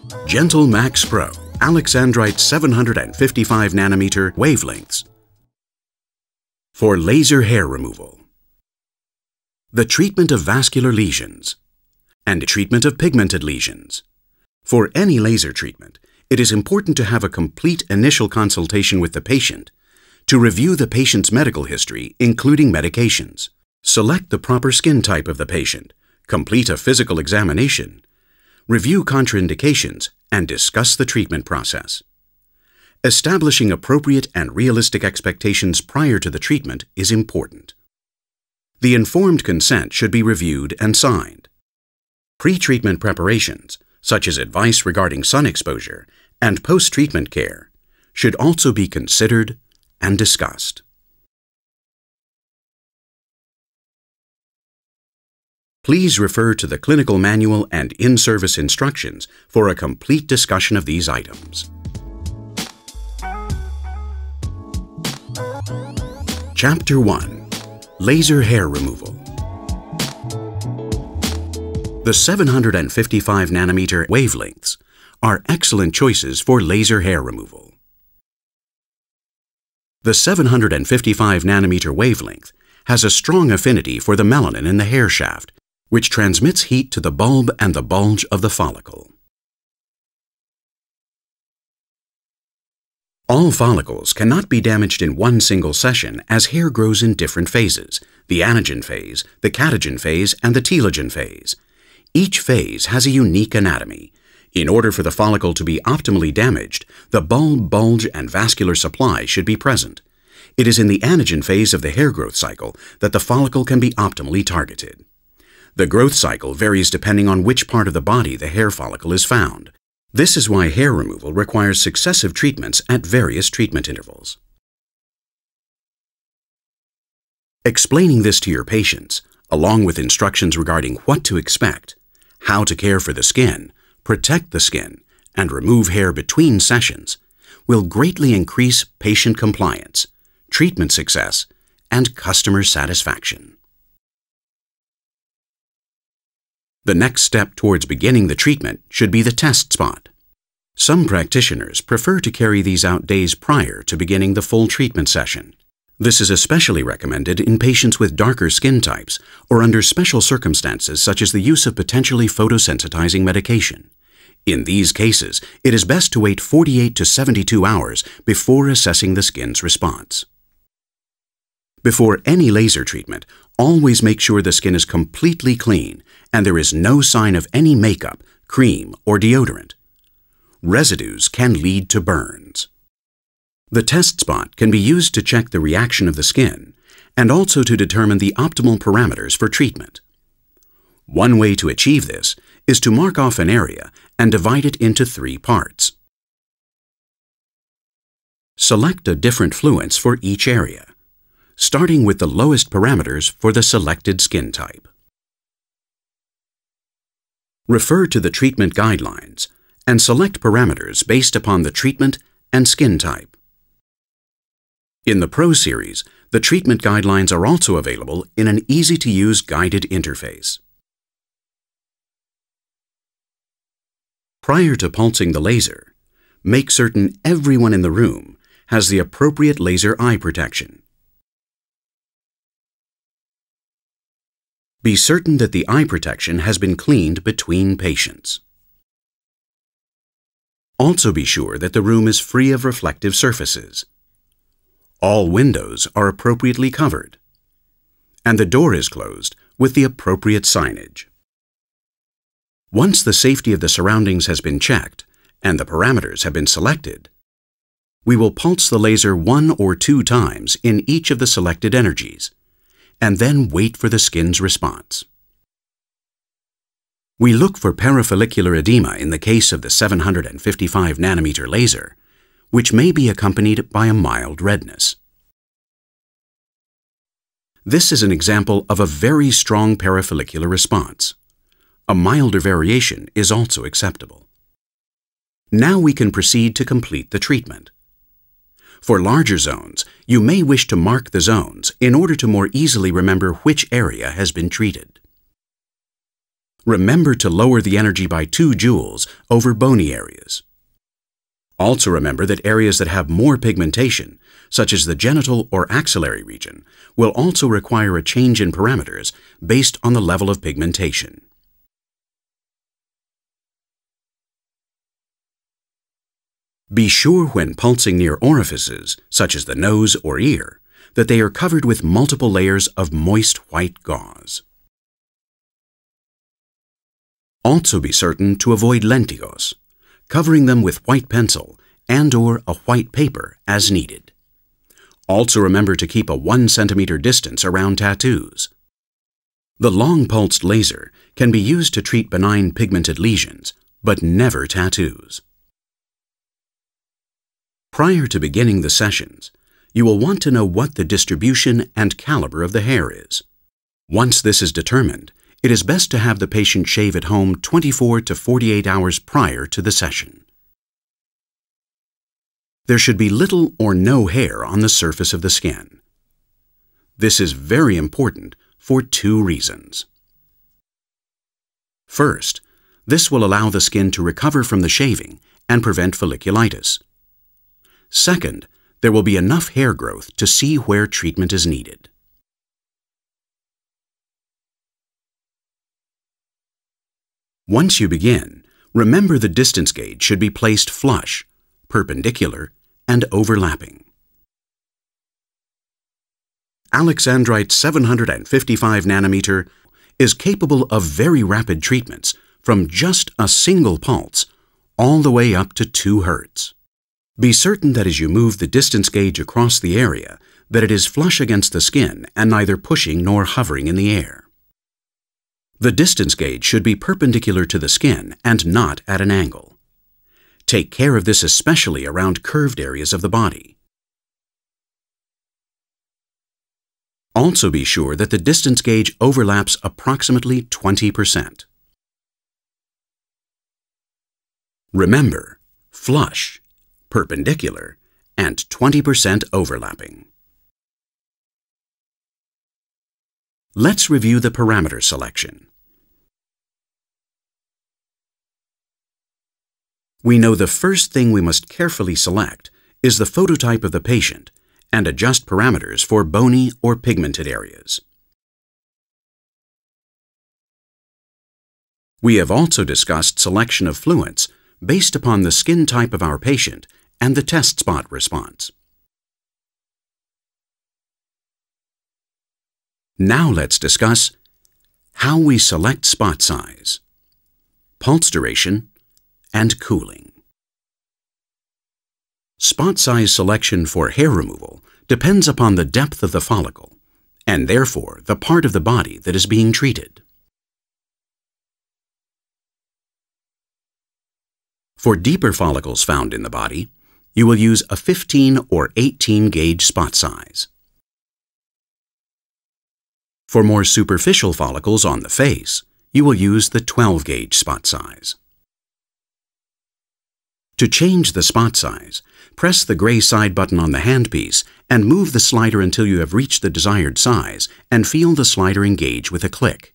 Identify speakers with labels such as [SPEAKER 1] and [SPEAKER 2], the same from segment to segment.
[SPEAKER 1] GentleLase Pro, Alexandrite 755 nanometer wavelengths for laser hair removal. The treatment of vascular lesions and treatment of pigmented lesions. For any laser treatment, it is important to have a complete initial consultation with the patient to review the patient's medical history, including medications. Select the proper skin type of the patient, complete a physical examination, review contraindications, and discuss the treatment process. Establishing appropriate and realistic expectations prior to the treatment is important. The informed consent should be reviewed and signed. Pre-treatment preparations, such as advice regarding sun exposure and post-treatment care, should also be considered and discussed. Please refer to the clinical manual and in-service instructions for a complete discussion of these items. Chapter 1. Laser Hair Removal. The 755 nanometer wavelengths are excellent choices for laser hair removal. The 755 nanometer wavelength has a strong affinity for the melanin in the hair shaft, which transmits heat to the bulb and the bulge of the follicle. All follicles cannot be damaged in one single session as hair grows in different phases: the anagen phase, the catagen phase, and the telogen phase. Each phase has a unique anatomy. In order for the follicle to be optimally damaged, the bulb, bulge, and vascular supply should be present. It is in the anagen phase of the hair growth cycle that the follicle can be optimally targeted. The growth cycle varies depending on which part of the body the hair follicle is found. This is why hair removal requires successive treatments at various treatment intervals. Explaining this to your patients, along with instructions regarding what to expect, how to care for the skin, protect the skin, and remove hair between sessions, will greatly increase patient compliance, treatment success, and customer satisfaction. The next step towards beginning the treatment should be the test spot. Some practitioners prefer to carry these out days prior to beginning the full treatment session. This is especially recommended in patients with darker skin types or under special circumstances such as the use of potentially photosensitizing medication. In these cases, it is best to wait 48 to 72 hours before assessing the skin's response. Before any laser treatment, always make sure the skin is completely clean and there is no sign of any makeup, cream, or deodorant. Residues can lead to burns. The test spot can be used to check the reaction of the skin and also to determine the optimal parameters for treatment. One way to achieve this is to mark off an area and divide it into 3 parts. Select a different fluence for each area, starting with the lowest parameters for the selected skin type. Refer to the treatment guidelines and select parameters based upon the treatment and skin type. In the Pro series, the treatment guidelines are also available in an easy-to-use guided interface. Prior to pulsing the laser, make certain everyone in the room has the appropriate laser eye protection. Be certain that the eye protection has been cleaned between patients. Also be sure that the room is free of reflective surfaces. All windows are appropriately covered, and the door is closed with the appropriate signage. Once the safety of the surroundings has been checked and the parameters have been selected, we will pulse the laser 1 or 2 times in each of the selected energies, and then wait for the skin's response. We look for parafollicular edema in the case of the 755 nanometer laser, which may be accompanied by a mild redness. This is an example of a very strong parafollicular response. A milder variation is also acceptable. Now we can proceed to complete the treatment. For larger zones, you may wish to mark the zones in order to more easily remember which area has been treated. Remember to lower the energy by 2 joules over bony areas. Also remember that areas that have more pigmentation, such as the genital or axillary region, will also require a change in parameters based on the level of pigmentation. Be sure when pulsing near orifices, such as the nose or ear, that they are covered with multiple layers of moist white gauze. Also be certain to avoid lentigos, covering them with white pencil and/or a white paper as needed. Also remember to keep a 1 centimeter distance around tattoos. The long-pulsed laser can be used to treat benign pigmented lesions, but never tattoos. Prior to beginning the sessions, you will want to know what the distribution and caliber of the hair is. Once this is determined, it is best to have the patient shave at home 24 to 48 hours prior to the session. There should be little or no hair on the surface of the skin. This is very important for 2 reasons. First, this will allow the skin to recover from the shaving and prevent folliculitis. Second, there will be enough hair growth to see where treatment is needed. Once you begin, remember the distance gauge should be placed flush, perpendicular, and overlapping. Alexandrite's 755 nanometer is capable of very rapid treatments from just a single pulse all the way up to 2 Hz. Be certain that as you move the distance gauge across the area, that it is flush against the skin and neither pushing nor hovering in the air. The distance gauge should be perpendicular to the skin and not at an angle. Take care of this especially around curved areas of the body. Also be sure that the distance gauge overlaps approximately 20%. Remember, flush, perpendicular, and 20% overlapping. Let's review the parameter selection. We know the first thing we must carefully select is the phototype of the patient and adjust parameters for bony or pigmented areas. We have also discussed selection of fluents based upon the skin type of our patient and the test spot response. Now let's discuss how we select spot size, pulse duration, and cooling. Spot size selection for hair removal depends upon the depth of the follicle and therefore the part of the body that is being treated. For deeper follicles found in the body, you will use a 15 or 18 gauge spot size. For more superficial follicles on the face, you will use the 12 gauge spot size. To change the spot size, press the gray side button on the handpiece and move the slider until you have reached the desired size and feel the slider engage with a click.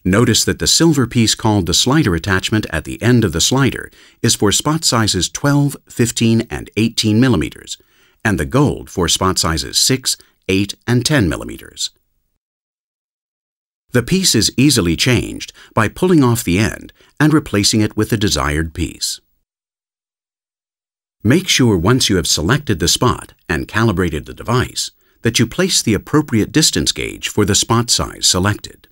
[SPEAKER 1] Notice that the silver piece called the slider attachment at the end of the slider is for spot sizes 12, 15, and 18 millimeters, and the gold for spot sizes 6, 8, and 10 millimeters. The piece is easily changed by pulling off the end and replacing it with the desired piece. Make sure once you have selected the spot and calibrated the device that you place the appropriate distance gauge for the spot size selected.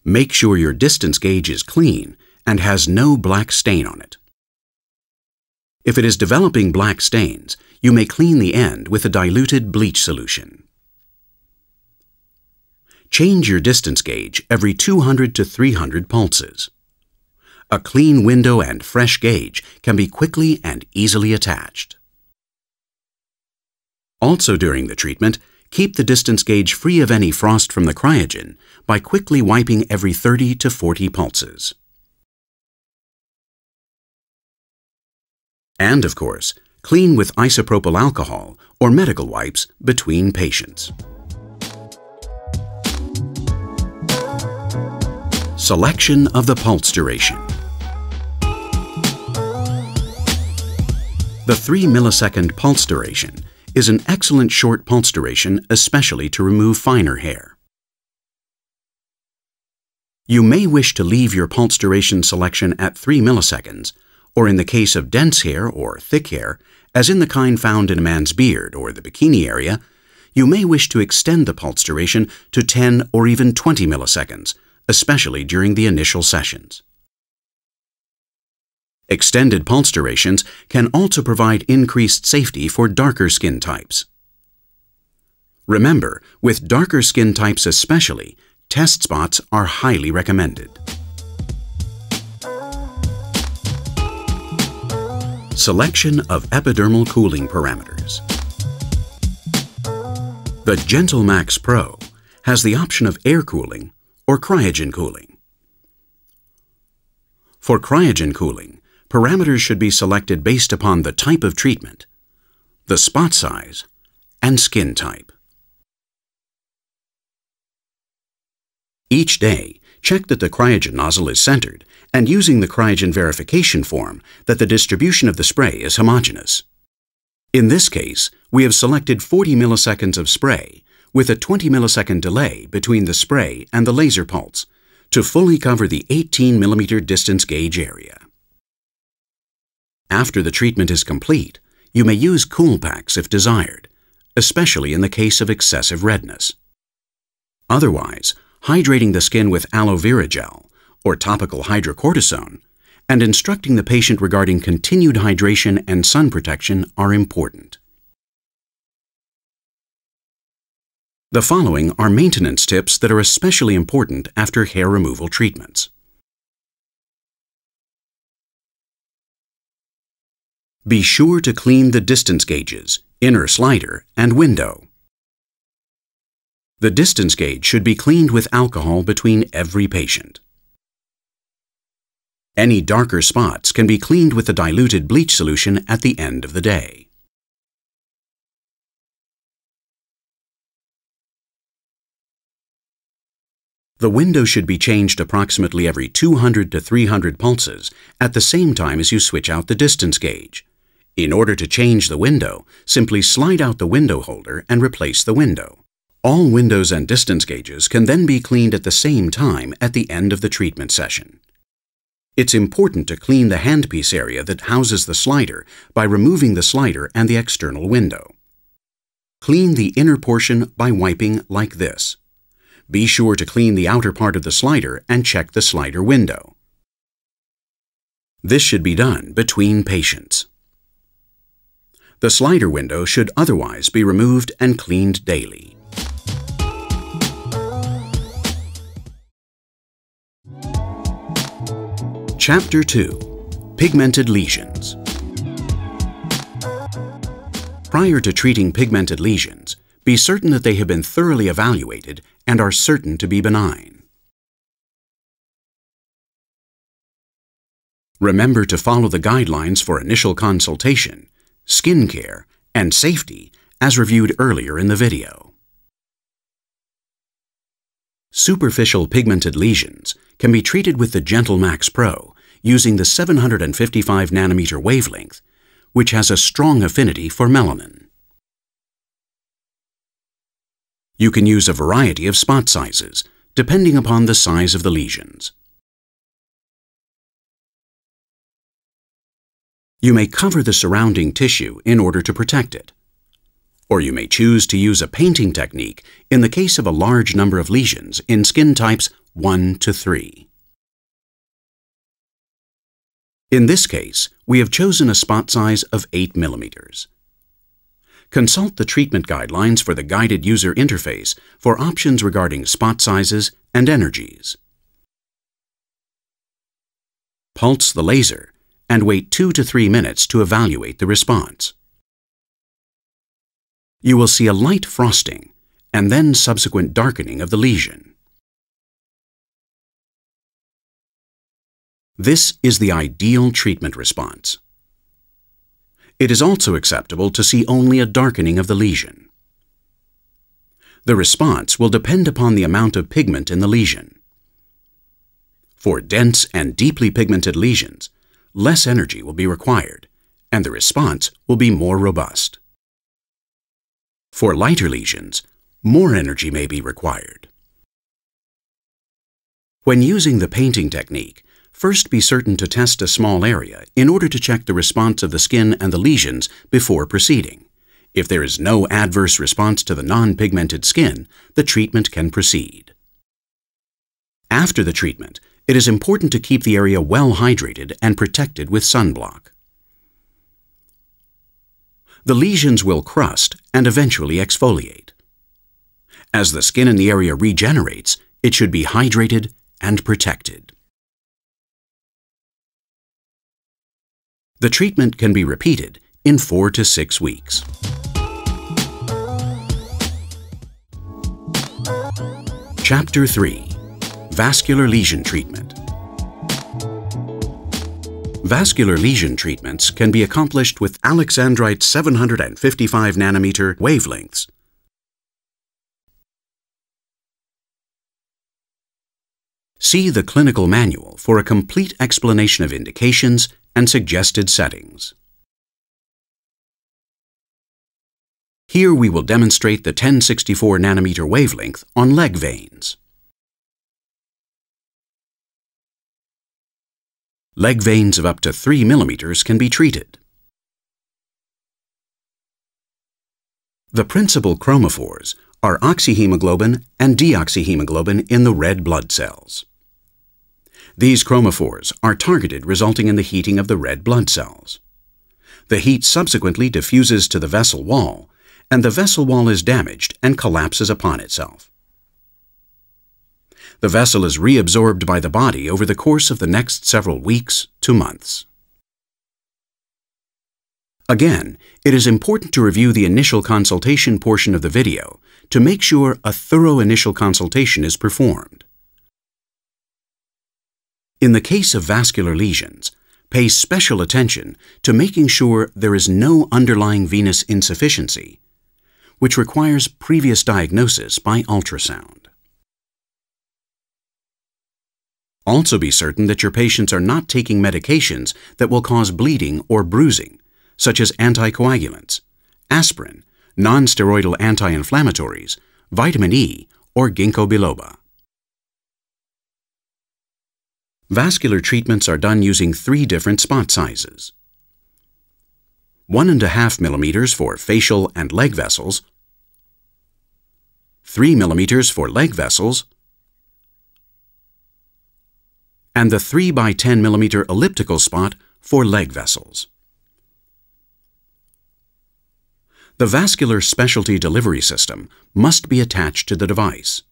[SPEAKER 1] Make sure your distance gauge is clean and has no black stain on it. If it is developing black stains, you may clean the end with a diluted bleach solution. Change your distance gauge every 200 to 300 pulses. A clean window and fresh gauge can be quickly and easily attached. Also during the treatment, keep the distance gauge free of any frost from the cryogen by quickly wiping every 30 to 40 pulses. And of course, clean with isopropyl alcohol or medical wipes between patients. Selection of the pulse duration. The 3 millisecond pulse duration is an excellent short pulse duration, especially to remove finer hair. You may wish to leave your pulse duration selection at 3 milliseconds, or in the case of dense hair or thick hair, as in the kind found in a man's beard or the bikini area, you may wish to extend the pulse duration to 10 or even 20 milliseconds, especially during the initial sessions. Extended pulse durations can also provide increased safety for darker skin types. Remember, with darker skin types especially, test spots are highly recommended. Selection of epidermal cooling parameters. The GentleLase Pro has the option of air cooling or cryogen cooling. For cryogen cooling, parameters should be selected based upon the type of treatment, the spot size, and skin type. Each day, check that the cryogen nozzle is centered and using the cryogen verification form that the distribution of the spray is homogeneous. In this case, we have selected 40 milliseconds of spray with a 20 millisecond delay between the spray and the laser pulse to fully cover the 18 millimeter distance gauge area. After the treatment is complete, you may use cool packs if desired, especially in the case of excessive redness. Otherwise, hydrating the skin with aloe vera gel or topical hydrocortisone and instructing the patient regarding continued hydration and sun protection are important. The following are maintenance tips that are especially important after hair removal treatments. Be sure to clean the distance gauges, inner slider, and window. The distance gauge should be cleaned with alcohol between every patient. Any darker spots can be cleaned with the diluted bleach solution at the end of the day. The window should be changed approximately every 200 to 300 pulses at the same time as you switch out the distance gauge. In order to change the window, simply slide out the window holder and replace the window. All windows and distance gauges can then be cleaned at the same time at the end of the treatment session. It's important to clean the handpiece area that houses the slider by removing the slider and the external window. Clean the inner portion by wiping like this. Be sure to clean the outer part of the slider and check the slider window. This should be done between patients. The slider window should otherwise be removed and cleaned daily. Chapter 2. Pigmented lesions. Prior to treating pigmented lesions, be certain that they have been thoroughly evaluated and are certain to be benign. Remember to follow the guidelines for initial consultation, skin care, and safety as reviewed earlier in the video. Superficial pigmented lesions can be treated with the GentleLase Pro using the 755 nanometer wavelength, which has a strong affinity for melanin. You can use a variety of spot sizes, depending upon the size of the lesions. You may cover the surrounding tissue in order to protect it, or you may choose to use a painting technique in the case of a large number of lesions in skin types 1 to 3. In this case, we have chosen a spot size of 8 millimeters. Consult the treatment guidelines for the guided user interface for options regarding spot sizes and energies. Pulse the laser and wait 2 to 3 minutes to evaluate the response. You will see a light frosting and then subsequent darkening of the lesion. This is the ideal treatment response. It is also acceptable to see only a darkening of the lesion. The response will depend upon the amount of pigment in the lesion. For dense and deeply pigmented lesions, less energy will be required, and the response will be more robust. For lighter lesions, more energy may be required. When using the painting technique, first be certain to test a small area in order to check the response of the skin and the lesions before proceeding. If there is no adverse response to the non-pigmented skin, the treatment can proceed. After the treatment, it is important to keep the area well hydrated and protected with sunblock. The lesions will crust and eventually exfoliate. As the skin in the area regenerates, it should be hydrated and protected. The treatment can be repeated in 4 to 6 weeks. Chapter 3. Vascular Lesion Treatment. Vascular lesion treatments can be accomplished with Alexandrite's 755 nanometer wavelengths. See the clinical manual for a complete explanation of indications and suggested settings. Here we will demonstrate the 1064 nanometer wavelength on leg veins. Leg veins of up to 3 millimeters can be treated. The principal chromophores are oxyhemoglobin and deoxyhemoglobin in the red blood cells. These chromophores are targeted, resulting in the heating of the red blood cells. The heat subsequently diffuses to the vessel wall, and the vessel wall is damaged and collapses upon itself. The vessel is reabsorbed by the body over the course of the next several weeks to months. Again, it is important to review the initial consultation portion of the video to make sure a thorough initial consultation is performed. In the case of vascular lesions, pay special attention to making sure there is no underlying venous insufficiency, which requires previous diagnosis by ultrasound. Also be certain that your patients are not taking medications that will cause bleeding or bruising, such as anticoagulants, aspirin, non-steroidal anti-inflammatories, vitamin E, or ginkgo biloba. Vascular treatments are done using 3 different spot sizes. 1.5 millimeters for facial and leg vessels, 3 millimeters for leg vessels, and the 3 by 10 millimeter elliptical spot for leg vessels. The vascular specialty delivery system must be attached to the device.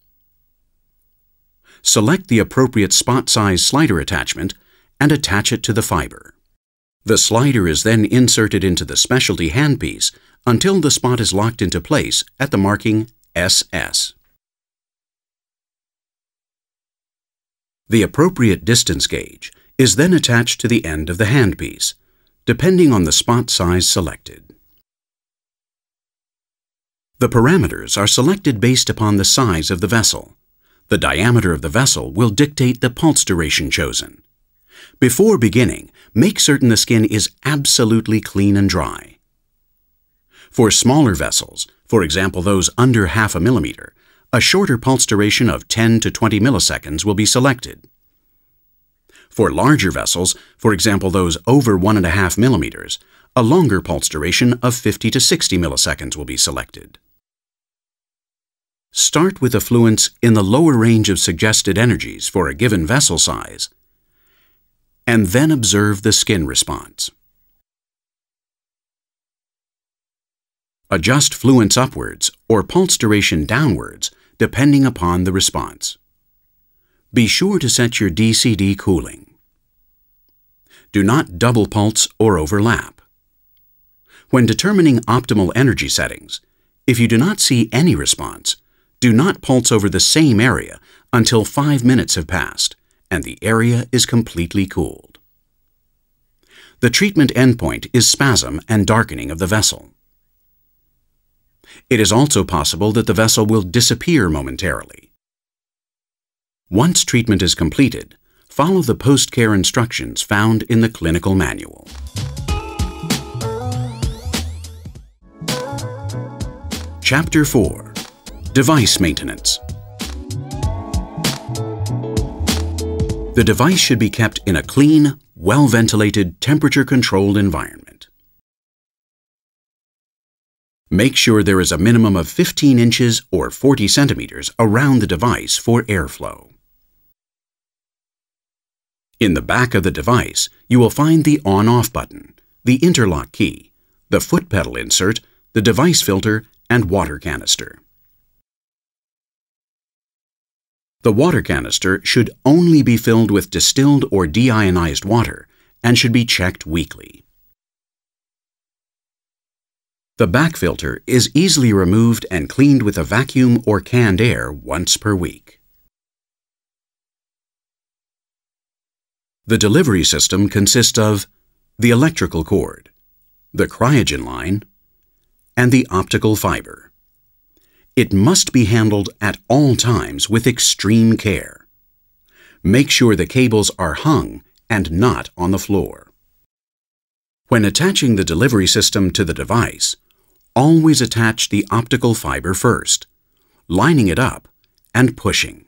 [SPEAKER 1] Select the appropriate spot size slider attachment and attach it to the fiber. The slider is then inserted into the specialty handpiece until the spot is locked into place at the marking SS. The appropriate distance gauge is then attached to the end of the handpiece, depending on the spot size selected. The parameters are selected based upon the size of the vessel. The diameter of the vessel will dictate the pulse duration chosen. Before beginning, make certain the skin is absolutely clean and dry. For smaller vessels, for example those under 0.5 millimeter, a shorter pulse duration of 10 to 20 milliseconds will be selected. For larger vessels, for example those over 1.5 millimeters, a longer pulse duration of 50 to 60 milliseconds will be selected. Start with effluents in the lower range of suggested energies for a given vessel size, and then observe the skin response. Adjust fluents upwards or pulse duration downwards depending upon the response. Be sure to set your DCD cooling. Do not double pulse or overlap. When determining optimal energy settings, if you do not see any response, do not pulse over the same area until 5 minutes have passed and the area is completely cooled. The treatment endpoint is spasm and darkening of the vessel. It is also possible that the vessel will disappear momentarily. Once treatment is completed, follow the post-care instructions found in the clinical manual. Chapter 4. Device Maintenance. The device should be kept in a clean, well-ventilated, temperature-controlled environment. Make sure there is a minimum of 15 inches or 40 centimeters around the device for airflow. In the back of the device, you will find the on-off button, the interlock key, the foot pedal insert, the device filter, and water canister. The water canister should only be filled with distilled or deionized water and should be checked weekly. The back filter is easily removed and cleaned with a vacuum or canned air once per week. The delivery system consists of the electrical cord, the cryogen line, and the optical fiber. It must be handled at all times with extreme care. Make sure the cables are hung and not on the floor. When attaching the delivery system to the device, always attach the optical fiber first, lining it up and pushing.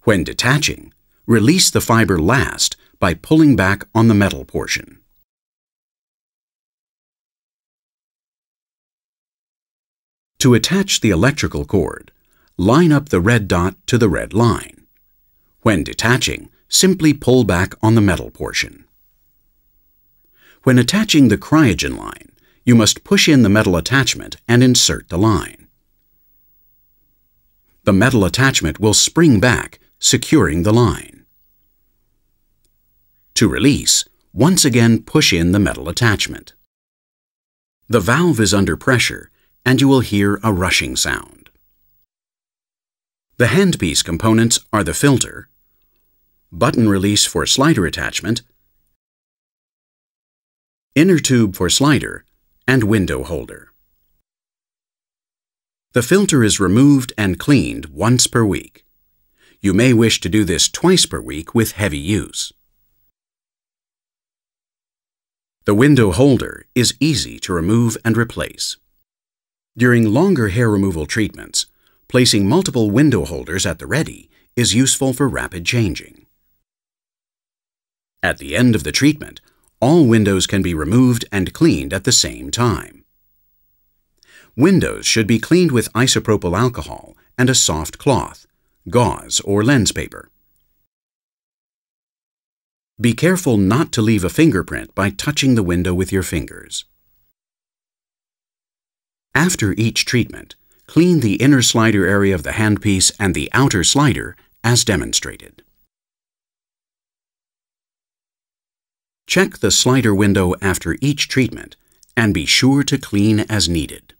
[SPEAKER 1] When detaching, release the fiber last by pulling back on the metal portion. To attach the electrical cord, line up the red dot to the red line. When detaching, simply pull back on the metal portion. When attaching the cryogen line, you must push in the metal attachment and insert the line. The metal attachment will spring back, securing the line. To release, once again push in the metal attachment. The valve is under pressure, and you will hear a rushing sound. The handpiece components are the filter, button release for slider attachment, inner tube for slider, and window holder. The filter is removed and cleaned once per week. You may wish to do this twice per week with heavy use. The window holder is easy to remove and replace. During longer hair removal treatments, placing multiple window holders at the ready is useful for rapid changing. At the end of the treatment, all windows can be removed and cleaned at the same time. Windows should be cleaned with isopropyl alcohol and a soft cloth, gauze or lens paper. Be careful not to leave a fingerprint by touching the window with your fingers. After each treatment, clean the inner slider area of the handpiece and the outer slider as demonstrated. Check the slider window after each treatment and be sure to clean as needed.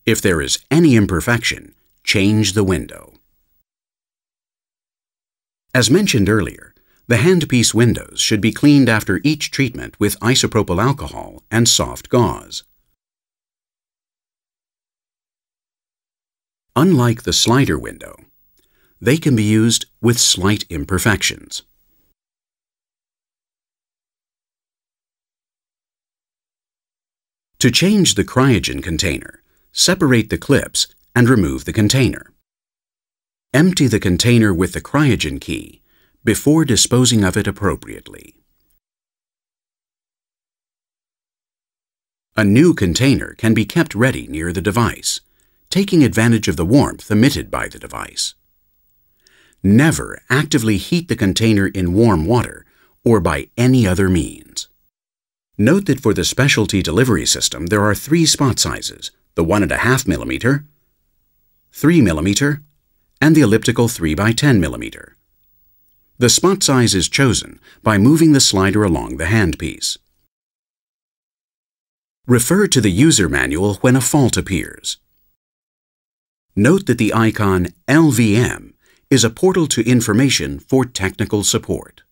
[SPEAKER 1] If there is any imperfection, change the window. As mentioned earlier, the handpiece windows should be cleaned after each treatment with isopropyl alcohol and soft gauze. Unlike the slider window, they can be used with slight imperfections. To change the cryogen container, separate the clips and remove the container. Empty the container with the cryogen key before disposing of it appropriately. A new container can be kept ready near the device, taking advantage of the warmth emitted by the device. Never actively heat the container in warm water or by any other means. Note that for the specialty delivery system there are 3 spot sizes, the 1.5 millimeter, 3 millimeter, and the elliptical 3 by 10 millimeter. The spot size is chosen by moving the slider along the handpiece. Refer to the user manual when a fault appears. Note that the icon LVM is a portal to information for technical support.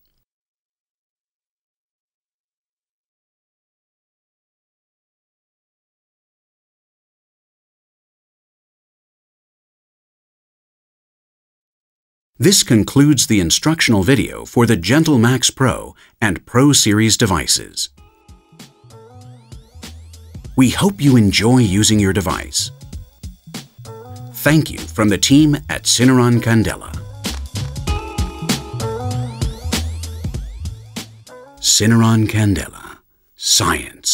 [SPEAKER 1] This concludes the instructional video for the GentleLase Pro and Pro Series devices. We hope you enjoy using your device. Thank you from the team at Syneron Candela. Syneron Candela. Science